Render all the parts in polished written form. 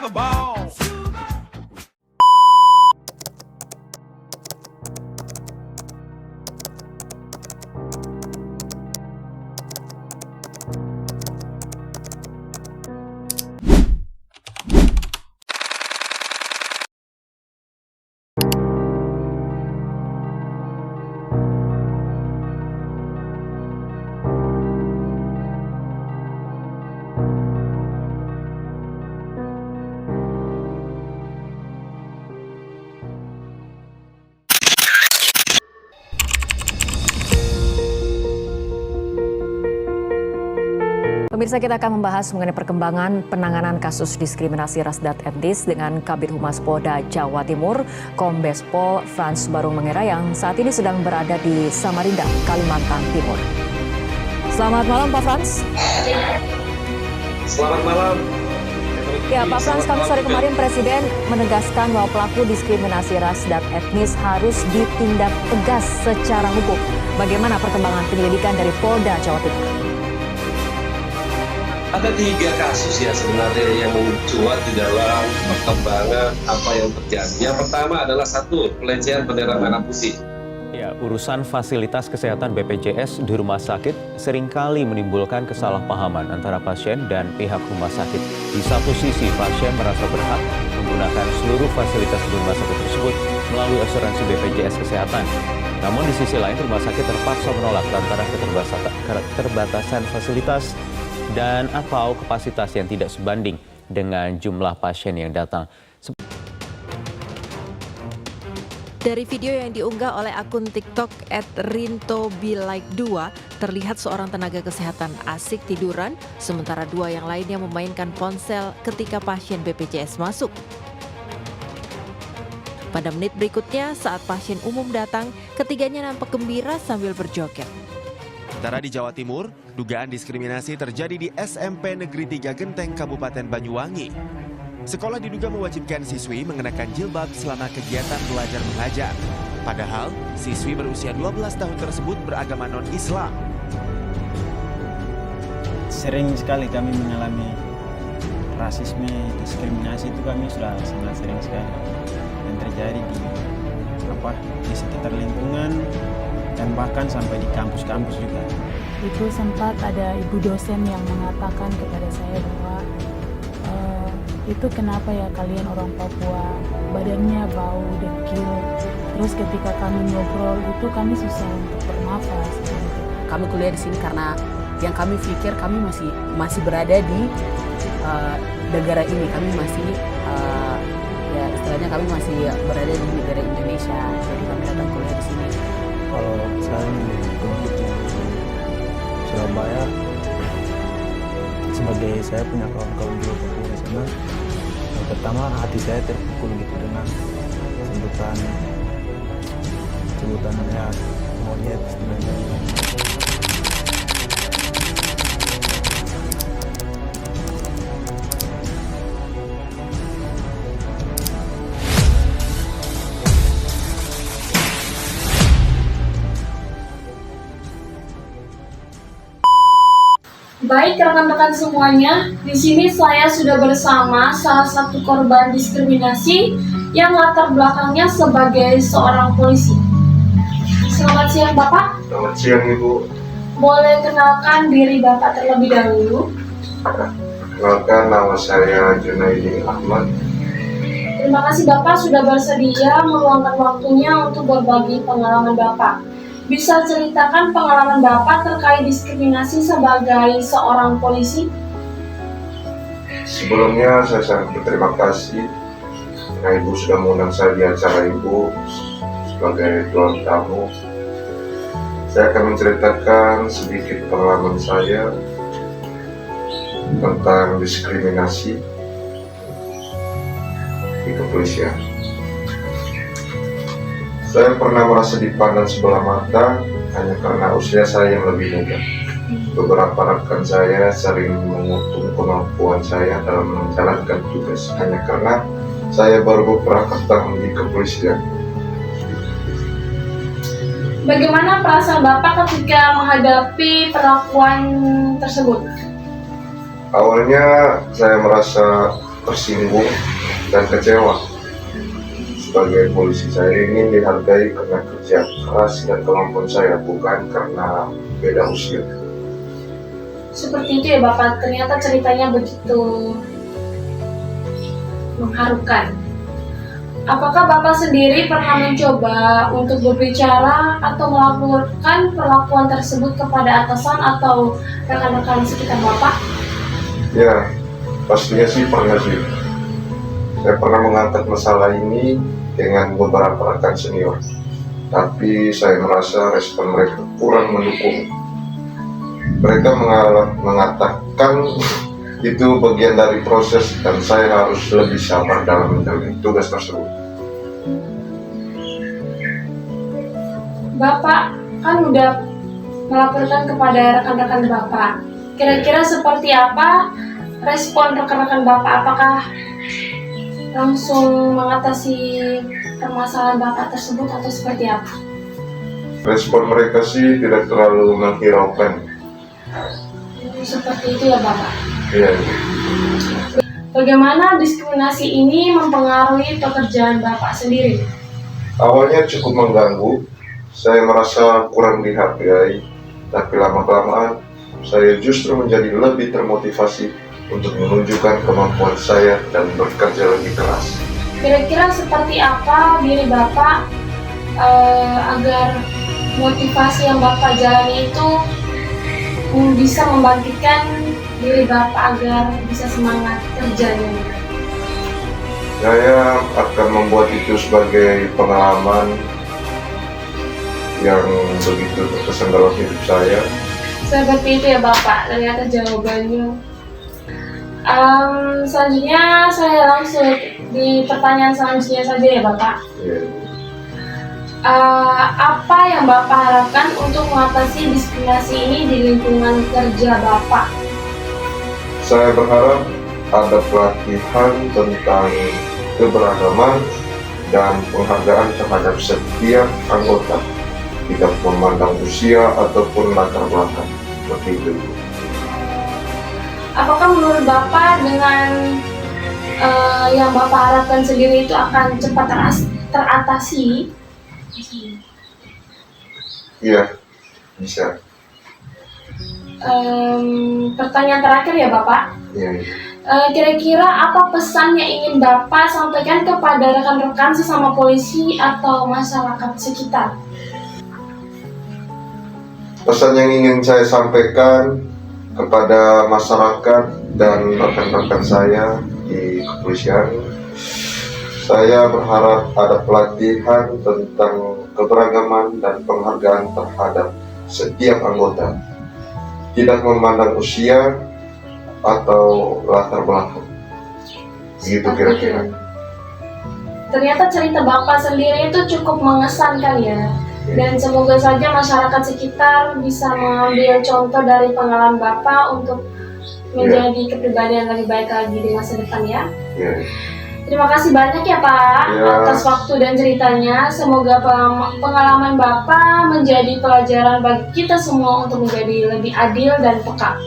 have a ball. Pemirsa, kita akan membahas mengenai perkembangan penanganan kasus diskriminasi ras dan etnis dengan Kabid Humas Polda Jawa Timur, Kombes Pol Frans Barung Mangera yang saat ini sedang berada di Samarinda, Kalimantan Timur. Selamat malam, Pak Frans. Selamat malam. Ya, Pak Frans, Kamis sore kemarin Presiden menegaskan bahwa pelaku diskriminasi ras dan etnis harus ditindak tegas secara hukum. Bagaimana perkembangan penyelidikan dari Polda Jawa Timur? Ada 3 kasus ya sebenarnya yang mencuat di dalam perkembangan apa yang terjadi. Yang pertama adalah 1, pelecehan bendera merah putih. Ya, urusan fasilitas kesehatan BPJS di rumah sakit seringkali menimbulkan kesalahpahaman antara pasien dan pihak rumah sakit. Di satu sisi, pasien merasa berhak menggunakan seluruh fasilitas di rumah sakit tersebut melalui asuransi BPJS Kesehatan. Namun di sisi lain, rumah sakit terpaksa menolak lantaran keterbatasan fasilitas dan atau kapasitas yang tidak sebanding dengan jumlah pasien yang datang. Dari video yang diunggah oleh akun TikTok @rintobilike2, terlihat seorang tenaga kesehatan asik tiduran, sementara 2 yang lainnya memainkan ponsel ketika pasien BPJS masuk. Pada menit berikutnya, saat pasien umum datang, ketiganya nampak gembira sambil berjoget. Sementara di Jawa Timur, dugaan diskriminasi terjadi di SMP Negeri 3 Genteng, Kabupaten Banyuwangi. Sekolah diduga mewajibkan siswi mengenakan jilbab selama kegiatan belajar mengajar. Padahal, siswi berusia 12 tahun tersebut beragama non-Islam. Sering sekali kami mengalami rasisme, diskriminasi itu kami sudah sangat sering sekali. Yang terjadi di sekitar lingkungan, dan bahkan sampai di kampus-kampus juga. Itu sempat ada ibu dosen yang mengatakan kepada saya bahwa itu kenapa ya kalian orang Papua badannya bau, dekil. Terus ketika kami ngobrol itu kami susah untuk bernafas. Gitu. Kami kuliah di sini karena yang kami pikir kami masih berada di negara ini. Kami masih ya istilahnya kami masih berada di negara Indonesia. Jadi kami datang kuliah di sini. Kalau saya untuk Surabaya, sebagai saya punya kawan-kawan di Papua di sana, yang pertama hati saya terpukul gitu dengan sebutan ya monyet sebenarnya. Baik rekan-rekan semuanya, di sini saya sudah bersama salah satu korban diskriminasi yang latar belakangnya sebagai seorang polisi. Selamat siang Bapak. Selamat siang Ibu. Boleh kenalkan diri Bapak terlebih dahulu? Kenalkan, nama saya Junaidi Ahmad. Terima kasih Bapak sudah bersedia meluangkan waktunya untuk berbagi pengalaman Bapak. Bisa ceritakan pengalaman Bapak terkait diskriminasi sebagai seorang polisi? Sebelumnya saya sangat berterima kasih karena Ibu sudah mengundang saya di acara Ibu sebagai tuan tamu. Saya akan menceritakan sedikit pengalaman saya tentang diskriminasi di kepolisian. Saya pernah merasa dipandang sebelah mata hanya karena usia saya yang lebih muda. Beberapa rekan saya sering mengutuk kemampuan saya dalam menjalankan tugas hanya karena saya baru beberapa tahun di kepolisian. Bagaimana perasaan Bapak ketika menghadapi perlakuan tersebut? Awalnya saya merasa tersinggung dan kecewa. Sebagai polisi, saya ingin dihargai karena kerja keras dan kemampuan saya, bukan karena beda usia. Seperti itu ya Bapak, ternyata ceritanya begitu mengharukan. Apakah Bapak sendiri pernah mencoba untuk berbicara atau melaporkan perlakuan tersebut kepada atasan atau rekan-rekan sekitar Bapak? Ya, pastinya sih pernah sih. Saya pernah mengangkat masalah ini dengan beberapa rekan senior, tapi saya merasa respon mereka kurang mendukung. Mereka mengatakan itu bagian dari proses dan saya harus lebih sabar dalam menjalani tugas tersebut. Bapak kan udah melaporkan kepada rekan-rekan Bapak. Kira-kira seperti apa respon rekan-rekan Bapak? Apakah langsung mengatasi permasalahan Bapak tersebut atau seperti apa? Respon mereka sih tidak terlalu menghiraukan. Seperti itu ya Bapak. Ya, Bagaimana diskriminasi ini mempengaruhi pekerjaan Bapak sendiri? awalnya cukup mengganggu. Saya merasa kurang dihargai, tapi lama-kelamaan saya justru menjadi lebih termotivasi untuk menunjukkan kemampuan saya dan bekerja lebih keras. Kira-kira seperti apa diri Bapak agar motivasi yang Bapak jalani itu bisa membangkitkan diri Bapak agar bisa semangat kerjanya? Saya akan membuat itu sebagai pengalaman yang begitu berkesan dalam hidup saya. Seperti itu ya Bapak, ternyata jawabannya. Selanjutnya saya langsung di pertanyaan selanjutnya saja ya Bapak. Ya. Apa yang Bapak harapkan untuk mengatasi diskriminasi ini di lingkungan kerja Bapak? Saya berharap ada pelatihan tentang keberagaman dan penghargaan terhadap setiap anggota, tidak memandang usia ataupun latar belakang. Seperti itu. Apakah menurut Bapak dengan yang Bapak harapkan sendiri itu akan cepat teratasi? Iya, bisa. Pertanyaan terakhir ya Bapak. Iya. Kira-kira apa pesan yang ingin Bapak sampaikan kepada rekan-rekan sesama polisi atau masyarakat sekitar? Pesan yang ingin saya sampaikan kepada masyarakat dan rekan-rekan saya di kepolisian, saya berharap ada pelatihan tentang keberagaman dan penghargaan terhadap setiap anggota, tidak memandang usia atau latar belakang. Begitu kira-kira. Ternyata cerita Bapak sendiri itu cukup mengesankan ya. Dan semoga saja masyarakat sekitar bisa mengambil contoh dari pengalaman Bapak untuk menjadi kepribadian lebih baik lagi di masa depan ya. Ya. Terima kasih banyak ya Pak atas waktu dan ceritanya. Semoga pengalaman Bapak menjadi pelajaran bagi kita semua untuk menjadi lebih adil dan peka.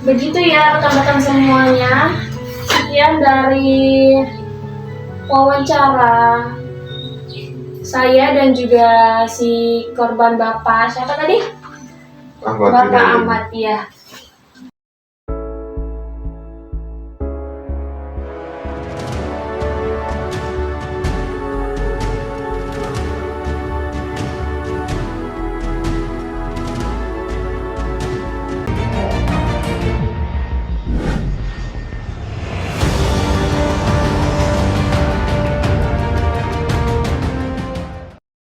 Begitu ya rekan-rekan semuanya. Sekian dari wawancara saya dan juga si korban Bapak siapa tadi? Ahmad Bapak Ahmad ya.